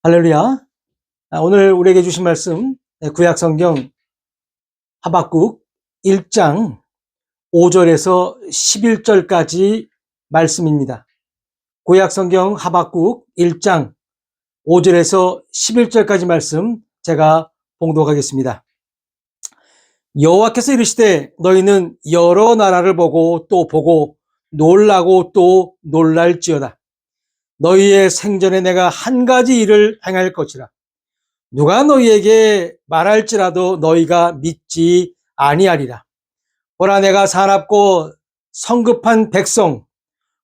할렐루야. 오늘 우리에게 주신 말씀, 구약성경 하박국 1장 5절에서 11절까지 말씀입니다. 구약성경 하박국 1장 5절에서 11절까지 말씀 제가 봉독하겠습니다. 여호와께서 이르시되 너희는 여러 나라를 보고 또 보고 놀라고 또 놀랄지어다. 너희의 생전에 내가 한 가지 일을 행할 것이라. 누가 너희에게 말할지라도 너희가 믿지 아니하리라. 보라, 내가 사납고 성급한 백성,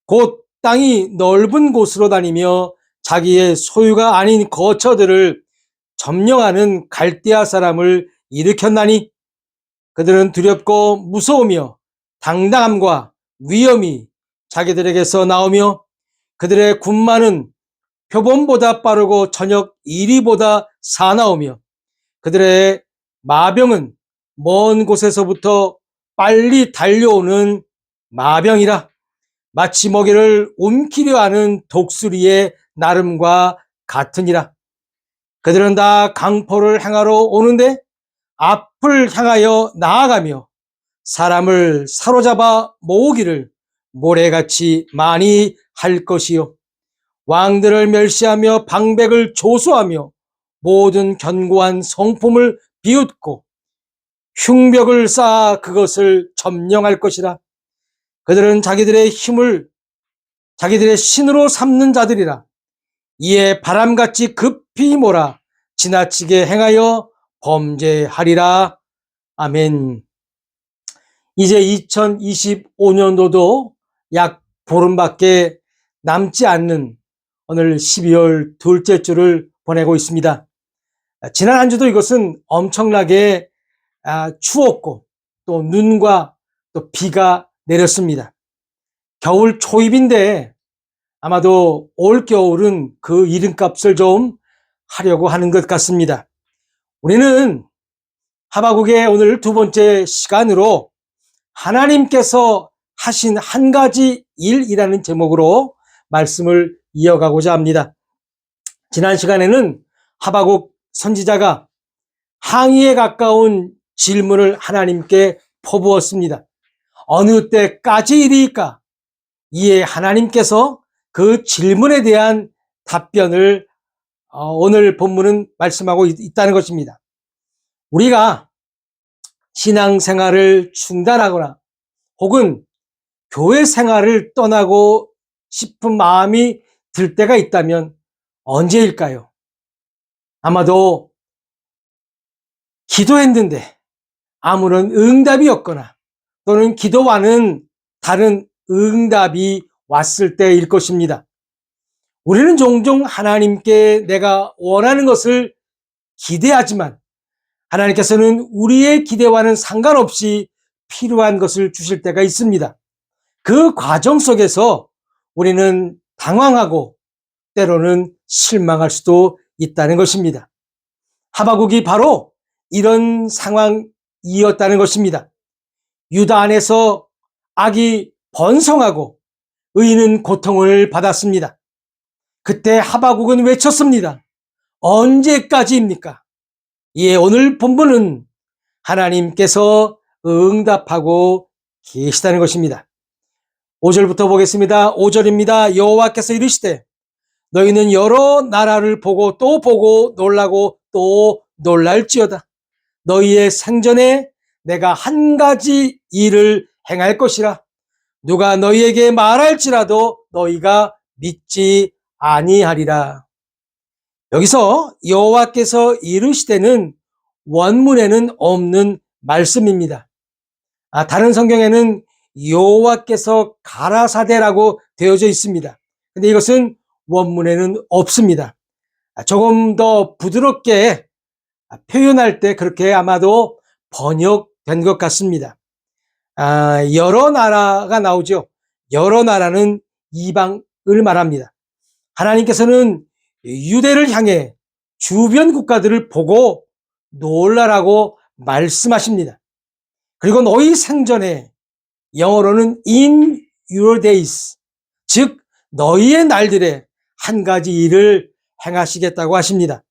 곧 땅이 넓은 곳으로 다니며 자기의 소유가 아닌 거처들을 점령하는 갈대아 사람을 일으켰나니 그들은 두렵고 무서우며 당당함과 위엄이 자기들에게서 나오며 그들의 군마는 표범보다 빠르고 저녁 이리보다 사나우며 그들의 마병은 먼 곳에서부터 빨리 달려오는 마병이라. 마치 먹이를 움키려 하는 독수리의 나름과 같으니라. 그들은 다 강포를 행하러 오는데 앞을 향하여 나아가며 사람을 사로잡아 모으기를 모래같이 많이 할 것이요, 왕들을 멸시하며 방백을 조소하며 모든 견고한 성품을 비웃고 흉벽을 쌓아 그것을 점령할 것이라. 그들은 자기들의 힘을 자기들의 신으로 삼는 자들이라. 이에 바람같이 급히 몰아 지나치게 행하여 범죄하리라. 아멘. 이제 2025년도도 약 보름밖에 남지 않는 오늘 12월 둘째 주를 보내고 있습니다. 지난 한 주도 이것은 엄청나게 추웠고 또 눈과 또 비가 내렸습니다. 겨울 초입인데 아마도 올 겨울은 그 이름값을 좀 하려고 하는 것 같습니다. 우리는 하박국의 오늘 두 번째 시간으로 하나님께서 하신 한 가지 일이라는 제목으로 말씀을 이어가고자 합니다. 지난 시간에는 하박국 선지자가 항의에 가까운 질문을 하나님께 퍼부었습니다. 어느 때까지이리까? 이에 하나님께서 그 질문에 대한 답변을 오늘 본문은 말씀하고 있다는 것입니다. 우리가 신앙생활을 중단하거나 혹은 교회 생활을 떠나고 싶은 마음이 들 때가 있다면 언제일까요? 아마도 기도했는데 아무런 응답이 없거나 또는 기도와는 다른 응답이 왔을 때일 것입니다. 우리는 종종 하나님께 내가 원하는 것을 기대하지만 하나님께서는 우리의 기대와는 상관없이 필요한 것을 주실 때가 있습니다. 그 과정 속에서 우리는 당황하고 때로는 실망할 수도 있다는 것입니다. 하박국이 바로 이런 상황이었다는 것입니다. 유다 안에서 악이 번성하고 의인은 고통을 받았습니다. 그때 하박국은 외쳤습니다. 언제까지입니까? 예, 오늘 본문은 하나님께서 응답하고 계시다는 것입니다. 5절부터 보겠습니다. 5절입니다. 여호와께서 이르시되 너희는 여러 나라를 보고 또 보고 놀라고 또 놀랄지어다. 너희의 생전에 내가 한 가지 일을 행할 것이라. 누가 너희에게 말할지라도 너희가 믿지 아니하리라. 여기서 여호와께서 이르시되는 원문에는 없는 말씀입니다. 다른 성경에는 여호와께서 가라사대라고 되어져 있습니다. 근데 이것은 원문에는 없습니다. 조금 더 부드럽게 표현할 때 그렇게 아마도 번역된 것 같습니다. 여러 나라가 나오죠. 여러 나라는 이방을 말합니다. 하나님께서는 유대를 향해 주변 국가들을 보고 놀라라고 말씀하십니다. 그리고 너희 생전에, 영어로는 in your days, 즉 너희의 날들에 한 가지 일을 행하시겠다고 하십니다.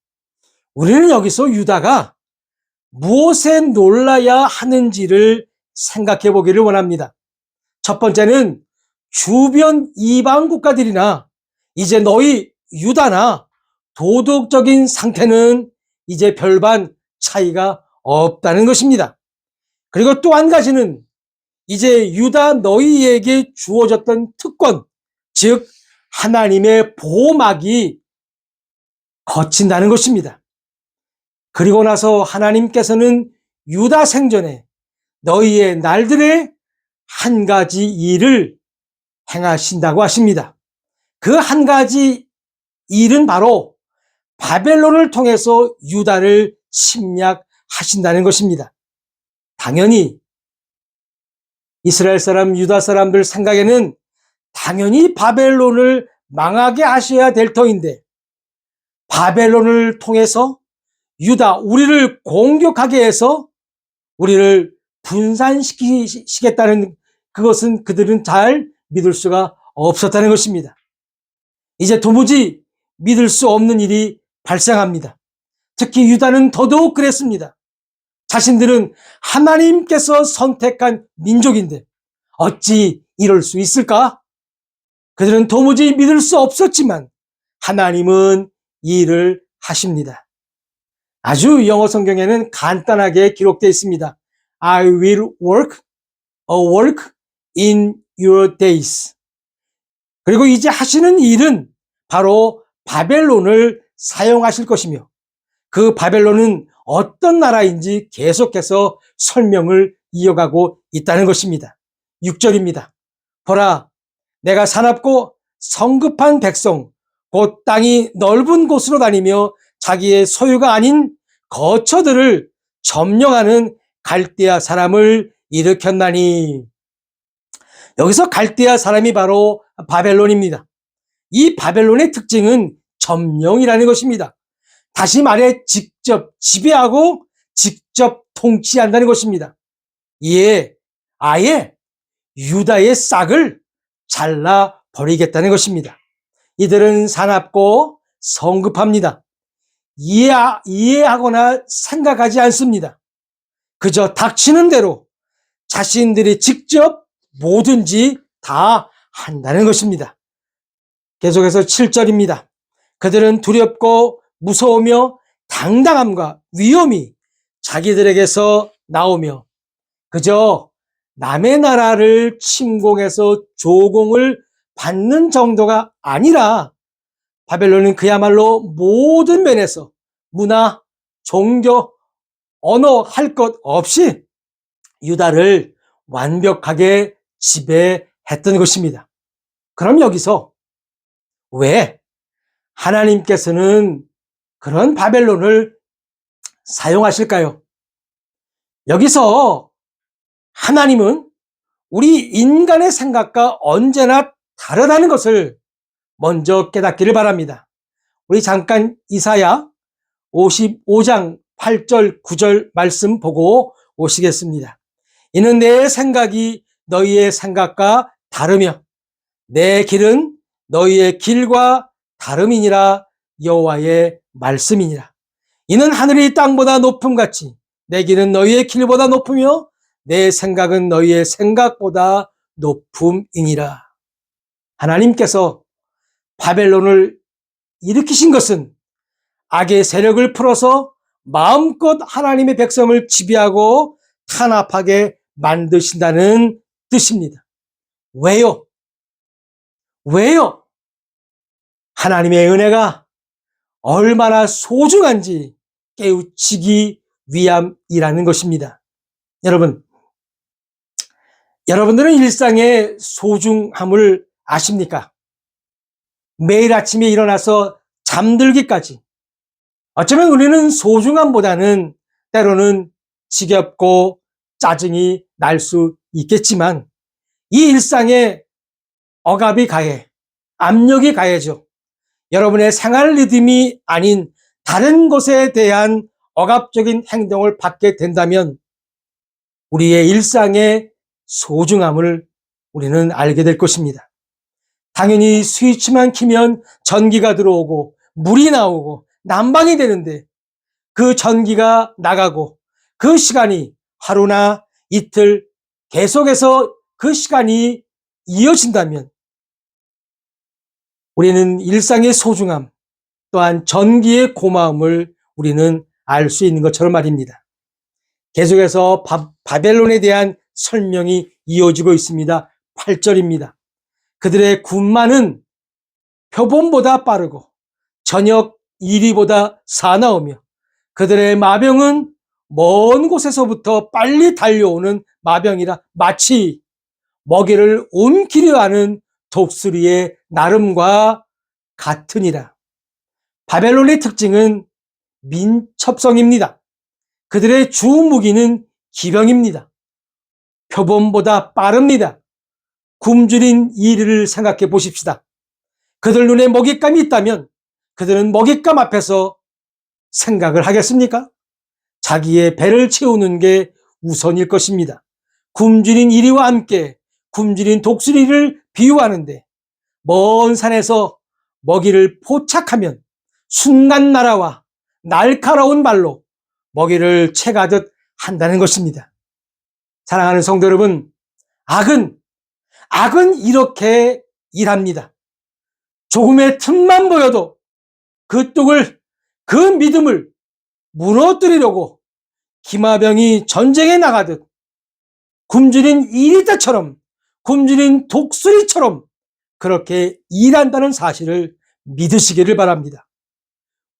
우리는 여기서 유다가 무엇에 놀라야 하는지를 생각해 보기를 원합니다. 첫 번째는 주변 이방 국가들이나 이제 너희 유다나 도덕적인 상태는 이제 별반 차이가 없다는 것입니다. 그리고 또 한 가지는 이제 유다 너희에게 주어졌던 특권, 즉 하나님의 보호막이 거친다는 것입니다. 그리고 나서 하나님께서는 유다 생전에 너희의 날들에 한 가지 일을 행하신다고 하십니다. 그 한 가지 일은 바로 바벨론을 통해서 유다를 침략하신다는 것입니다. 당연히 이스라엘 사람, 유다 사람들 생각에는 당연히 바벨론을 망하게 하셔야 될 터인데 바벨론을 통해서 유다, 우리를 공격하게 해서 우리를 분산시키겠다는 그것은 그들은 잘 믿을 수가 없었다는 것입니다. 이제 도무지 믿을 수 없는 일이 발생합니다. 특히 유다는 더더욱 그랬습니다. 자신들은 하나님께서 선택한 민족인데 어찌 이럴 수 있을까? 그들은 도무지 믿을 수 없었지만 하나님은 이 일을 하십니다. 아주 영어 성경에는 간단하게 기록되어 있습니다. I will work a work in your days. 그리고 이제 하시는 일은 바로 바벨론을 사용하실 것이며 그 바벨론은 어떤 나라인지 계속해서 설명을 이어가고 있다는 것입니다. 6절입니다. 보라, 내가 사납고 성급한 백성, 곧 땅이 넓은 곳으로 다니며 자기의 소유가 아닌 거처들을 점령하는 갈대아 사람을 일으켰나니. 여기서 갈대아 사람이 바로 바벨론입니다. 이 바벨론의 특징은 점령이라는 것입니다. 다시 말해 직접 지배하고 직접 통치한다는 것입니다. 이에 아예 유다의 싹을 잘라버리겠다는 것입니다. 이들은 사납고 성급합니다. 이해하거나 생각하지 않습니다. 그저 닥치는 대로 자신들이 직접 뭐든지 다 한다는 것입니다. 계속해서 7절입니다. 그들은 두렵고 무서우며 당당함과 위험이 자기들에게서 나오며 그저 남의 나라를 침공해서 조공을 받는 정도가 아니라 바벨론은 그야말로 모든 면에서 문화, 종교, 언어 할 것 없이 유다를 완벽하게 지배했던 것입니다. 그럼 여기서 왜 하나님께서는 그런 바벨론을 사용하실까요? 여기서 하나님은 우리 인간의 생각과 언제나 다르다는 것을 먼저 깨닫기를 바랍니다. 우리 잠깐 이사야 55장 8절 9절 말씀 보고 오시겠습니다. 이는 내 생각이 너희의 생각과 다르며 내 길은 너희의 길과 다름이니라. 여호와의 말씀이니라. 이는 하늘이 땅보다 높음같이 내 길은 너희의 길보다 높으며 내 생각은 너희의 생각보다 높음이니라. 하나님께서 바벨론을 일으키신 것은 악의 세력을 풀어서 마음껏 하나님의 백성을 지배하고 탄압하게 만드신다는 뜻입니다. 왜요? 왜요? 하나님의 은혜가 얼마나 소중한지 깨우치기 위함이라는 것입니다. 여러분들은 일상의 소중함을 아십니까? 매일 아침에 일어나서 잠들기까지 어쩌면 우리는 소중함보다는 때로는 지겹고 짜증이 날 수 있겠지만 이 일상에 억압이 가해, 압력이 가해져 여러분의 생활 리듬이 아닌 다른 것에 대한 억압적인 행동을 받게 된다면 우리의 일상의 소중함을 우리는 알게 될 것입니다. 당연히 스위치만 키면 전기가 들어오고 물이 나오고 난방이 되는데 그 전기가 나가고 그 시간이 하루나 이틀 계속해서 그 시간이 이어진다면 우리는 일상의 소중함 또한 전기의 고마움을 우리는 알 수 있는 것처럼 말입니다. 계속해서 바벨론에 대한 설명이 이어지고 있습니다. 8절입니다. 그들의 군마는 표범보다 빠르고 저녁 이리보다 사나우며 그들의 마병은 먼 곳에서부터 빨리 달려오는 마병이라 마치 먹이를 옮기려 하는 독수리의 나름과 같으니라. 바벨론의 특징은 민첩성입니다. 그들의 주 무기는 기병입니다. 표범보다 빠릅니다. 굶주린 이리를 생각해 보십시다. 그들 눈에 먹잇감이 있다면 그들은 먹잇감 앞에서 생각을 하겠습니까? 자기의 배를 채우는 게 우선일 것입니다. 굶주린 이리와 함께 굶주린 독수리를 비유하는데 먼 산에서 먹이를 포착하면 순간 날아와 날카로운 발로 먹이를 채가듯 한다는 것입니다. 사랑하는 성도 여러분, 악은 이렇게 일합니다. 조금의 틈만 보여도 그 믿음을 무너뜨리려고 기마병이 전쟁에 나가듯 굶주린 이리떼처럼 굶주린 독수리처럼 그렇게 일한다는 사실을 믿으시기를 바랍니다.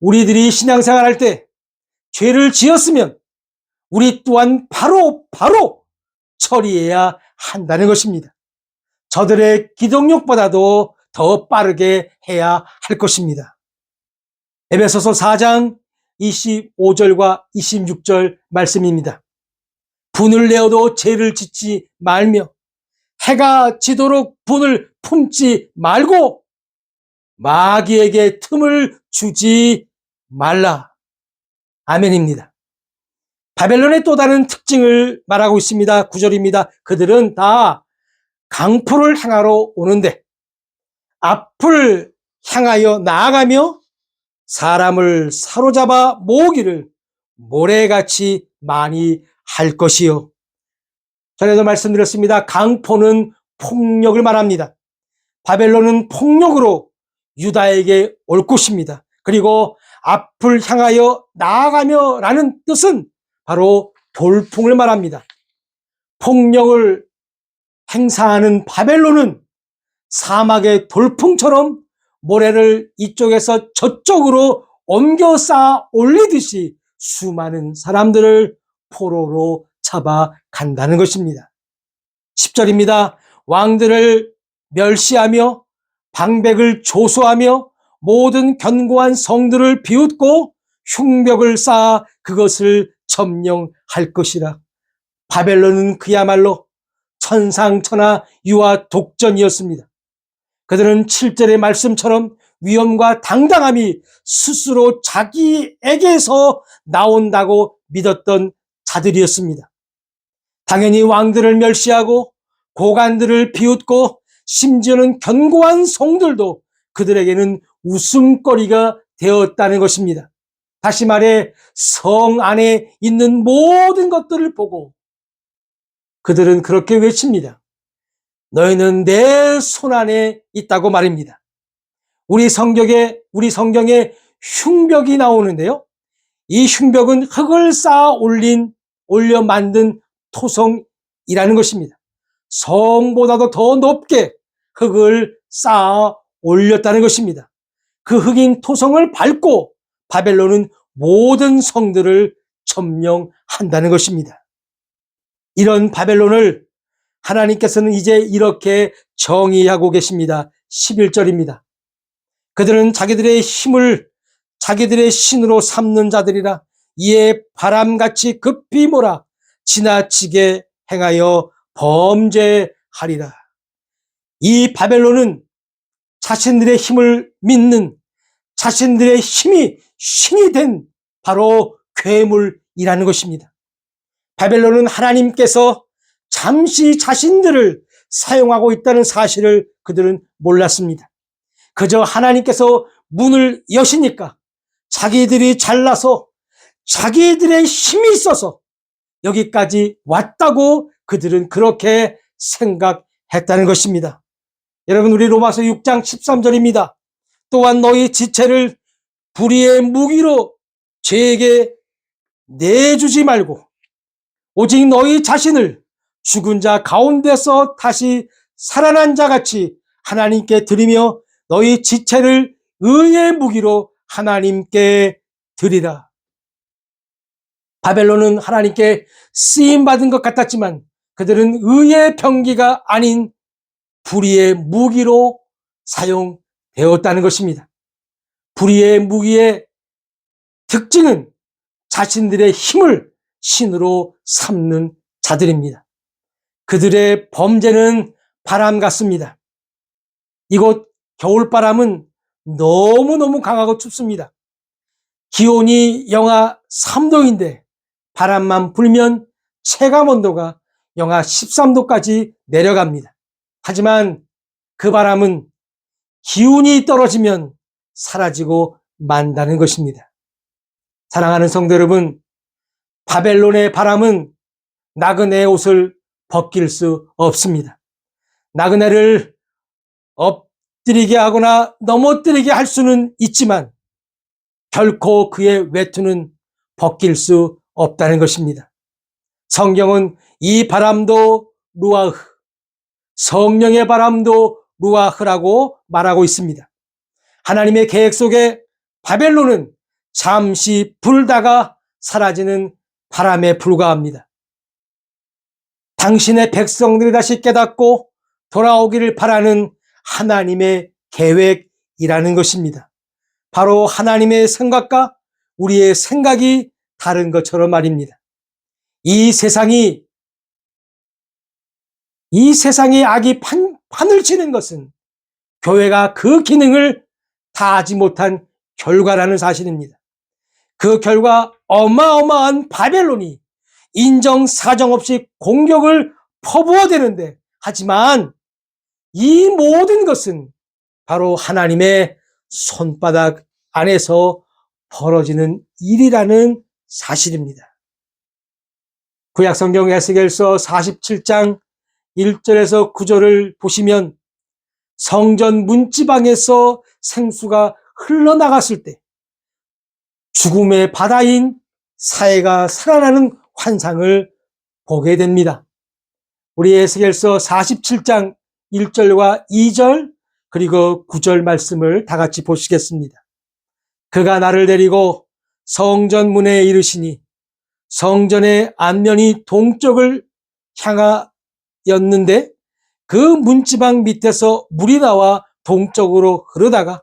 우리들이 신앙생활할 때 죄를 지었으면 우리 또한 바로 처리해야 한다는 것입니다. 저들의 기동력보다도 더 빠르게 해야 할 것입니다. 에베소서 4장 25절과 26절 말씀입니다. 분을 내어도 죄를 짓지 말며 해가 지도록 분을 품지 말고 마귀에게 틈을 주지 말라. 아멘입니다. 바벨론의 또 다른 특징을 말하고 있습니다. 9절입니다. 그들은 다 강포를 향하러 오는데 앞을 향하여 나아가며 사람을 사로잡아 모으기를 모래같이 많이 할 것이요. 전에도 말씀드렸습니다. 강포는 폭력을 말합니다. 바벨론은 폭력으로 유다에게 올 것입니다. 그리고 앞을 향하여 나아가며 라는 뜻은 바로 돌풍을 말합니다. 폭력을 행사하는 바벨론은 사막의 돌풍처럼 모래를 이쪽에서 저쪽으로 옮겨 쌓아 올리듯이 수많은 사람들을 포로로 잡아간다는 것입니다. 10절입니다. 왕들을 멸시하며 방백을 조소하며 모든 견고한 성들을 비웃고 흉벽을 쌓아 그것을 점령할 것이라. 바벨론은 그야말로 천상천하 유아 독전이었습니다. 그들은 7절의 말씀처럼 위엄과 당당함이 스스로 자기에게서 나온다고 믿었던 자들이었습니다. 당연히 왕들을 멸시하고 고관들을 비웃고 심지어는 견고한 성들도 그들에게는 웃음거리가 되었다는 것입니다. 다시 말해 성 안에 있는 모든 것들을 보고 그들은 그렇게 외칩니다. 너희는 내 손 안에 있다고 말입니다. 우리 성경에 흉벽이 나오는데요. 이 흉벽은 흙을 쌓아 올려 만든 토성이라는 것입니다. 성보다도 더 높게 흙을 쌓아 올렸다는 것입니다. 그 흙인 토성을 밟고 바벨론은 모든 성들을 점령한다는 것입니다. 이런 바벨론을 하나님께서는 이제 이렇게 정의하고 계십니다. 11절입니다. 그들은 자기들의 힘을 자기들의 신으로 삼는 자들이라. 이에 바람같이 급히 몰아 지나치게 행하여 범죄하리라. 이 바벨론은 자신들의 힘을 믿는 자신들의 힘이 신이 된 바로 괴물이라는 것입니다. 바벨론은 하나님께서 잠시 자신들을 사용하고 있다는 사실을 그들은 몰랐습니다. 그저 하나님께서 문을 여시니까 자기들이 잘나서 자기들의 힘이 있어서 여기까지 왔다고 그들은 그렇게 생각했다는 것입니다. 여러분, 우리 로마서 6장 13절입니다. 또한 너희 지체를 불의의 무기로 죄에게 내주지 말고 오직 너희 자신을 죽은 자 가운데서 다시 살아난 자 같이 하나님께 드리며 너희 지체를 의의 무기로 하나님께 드리라. 바벨론은 하나님께 쓰임받은 것 같았지만 그들은 의의 병기가 아닌 불의의 무기로 사용되었다는 것입니다. 불의의 무기의 특징은 자신들의 힘을 신으로 삼는 자들입니다. 그들의 범죄는 바람 같습니다. 이곳 겨울바람은 너무너무 강하고 춥습니다. 기온이 영하 3도인데 바람만 불면 체감온도가 영하 13도까지 내려갑니다. 하지만 그 바람은 기운이 떨어지면 사라지고 만다는 것입니다. 사랑하는 성도 여러분, 바벨론의 바람은 나그네의 옷을 벗길 수 없습니다. 나그네를 엎드리게 하거나 넘어뜨리게 할 수는 있지만 결코 그의 외투는 벗길 수 없다는 것입니다. 성경은 이 바람도 루아흐, 성령의 바람도 루아흐라고 말하고 있습니다. 하나님의 계획 속에 바벨론은 잠시 불다가 사라지는 바람에 불과합니다. 당신의 백성들이 다시 깨닫고 돌아오기를 바라는 하나님의 계획이라는 것입니다. 바로 하나님의 생각과 우리의 생각이 다른 것처럼 말입니다. 이 세상이 악이 판을 치는 것은 교회가 그 기능을 다하지 못한 결과라는 사실입니다. 그 결과 어마어마한 바벨론이 인정사정 없이 공격을 퍼부어대는데, 하지만 이 모든 것은 바로 하나님의 손바닥 안에서 벌어지는 일이라는 사실입니다. 구약성경 에스겔서 47장 1절에서 9절을 보시면 성전 문지방에서 생수가 흘러나갔을 때 죽음의 바다인 사해가 살아나는 환상을 보게 됩니다. 우리 에스겔서 47장 1절과 2절 그리고 9절 말씀을 다 같이 보시겠습니다. 그가 나를 데리고 성전 문에 이르시니 성전의 안면이 동쪽을 향하였는데 그 문지방 밑에서 물이 나와 동쪽으로 흐르다가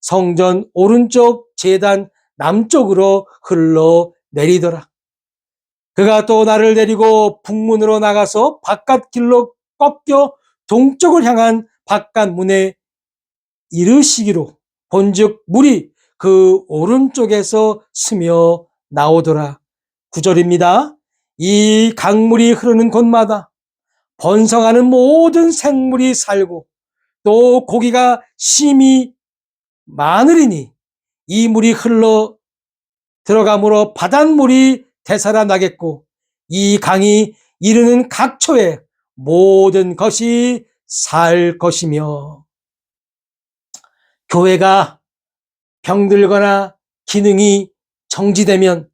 성전 오른쪽 제단 남쪽으로 흘러내리더라. 그가 또 나를 데리고 북문으로 나가서 바깥길로 꺾여 동쪽을 향한 바깥문에 이르시기로 본즉 물이 그 오른쪽에서 스며 나오더라. 9절입니다. 이 강물이 흐르는 곳마다 번성하는 모든 생물이 살고 또 고기가 심히 많으리니 이 물이 흘러 들어가므로 바닷물이 되살아나겠고 이 강이 이르는 각처에 모든 것이 살 것이며. 교회가 병들거나 기능이 정지되면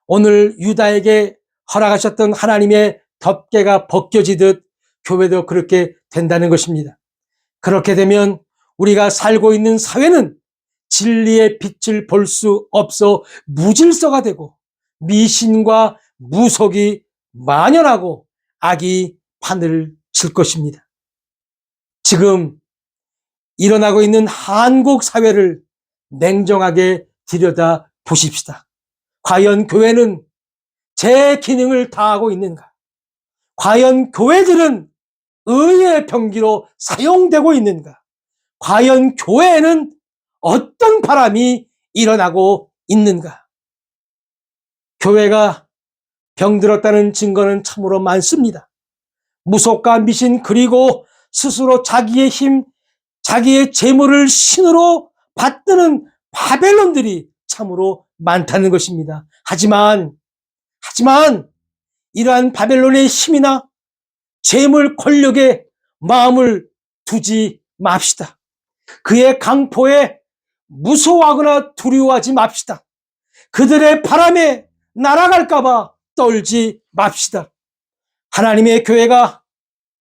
오늘 유다에게 허락하셨던 하나님의 덮개가 벗겨지듯 교회도 그렇게 된다는 것입니다. 그렇게 되면 우리가 살고 있는 사회는 진리의 빛을 볼 수 없어 무질서가 되고 미신과 무속이 만연하고 악이 판을 칠 것입니다. 지금 일어나고 있는 한국 사회를 냉정하게 들여다 보십시다. 과연 교회는 제 기능을 다하고 있는가? 과연 교회들은 의의 병기로 사용되고 있는가? 과연 교회에는 어떤 바람이 일어나고 있는가? 교회가 병들었다는 증거는 참으로 많습니다. 무속과 미신 그리고 스스로 자기의 힘, 자기의 재물을 신으로 받드는 바벨론들이 참으로 많다는 것입니다. 하지만 이러한 바벨론의 힘이나 재물 권력에 마음을 두지 맙시다. 그의 강포에 무서워하거나 두려워하지 맙시다. 그들의 바람에 날아갈까봐 떨지 맙시다. 하나님의 교회가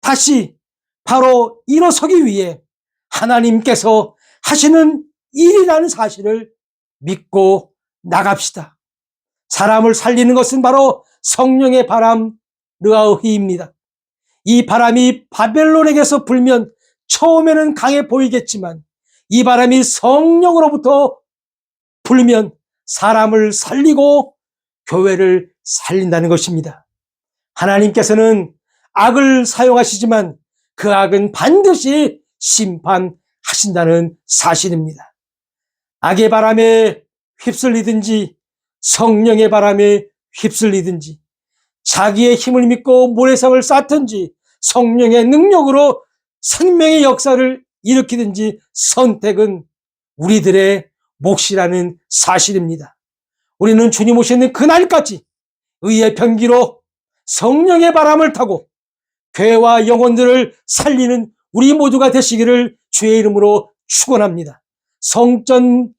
다시 바로 일어서기 위해 하나님께서 하시는 일이라는 사실을 믿고 나갑시다. 사람을 살리는 것은 바로 성령의 바람 르아흐입니다. 이 바람이 바벨론에게서 불면 처음에는 강해 보이겠지만 이 바람이 성령으로부터 불면 사람을 살리고 교회를 살린다는 것입니다. 하나님께서는 악을 사용하시지만 그 악은 반드시 심판하신다는 사실입니다. 악의 바람에 휩쓸리든지 성령의 바람에 휩쓸리든지 자기의 힘을 믿고 모래성을 쌓든지 성령의 능력으로 생명의 역사를 일으키든지 선택은 우리들의 몫이라는 사실입니다. 우리는 주님 오시는 그날까지 의의 병기로 성령의 바람을 타고 교회와 영혼들을 살리는 우리 모두가 되시기를 주의 이름으로 축원합니다. 성전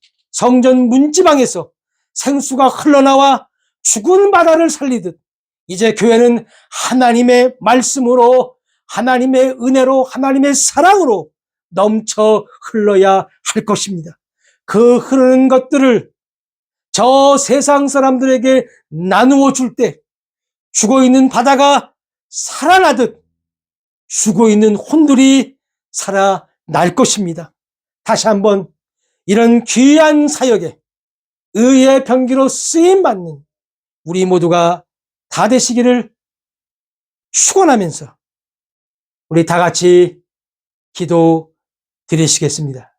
문지방에서 생수가 흘러나와 죽은 바다를 살리듯 이제 교회는 하나님의 말씀으로, 하나님의 은혜로, 하나님의 사랑으로 넘쳐 흘러야 할 것입니다. 그 흐르는 것들을 저 세상 사람들에게 나누어 줄 때 죽어있는 바다가 살아나듯 죽어있는 혼들이 살아날 것입니다. 다시 한번 이런 귀한 사역에 의의 병기로 쓰임받는 우리 모두가 다 되시기를 축원하면서 우리 다 같이 기도 드리시겠습니다.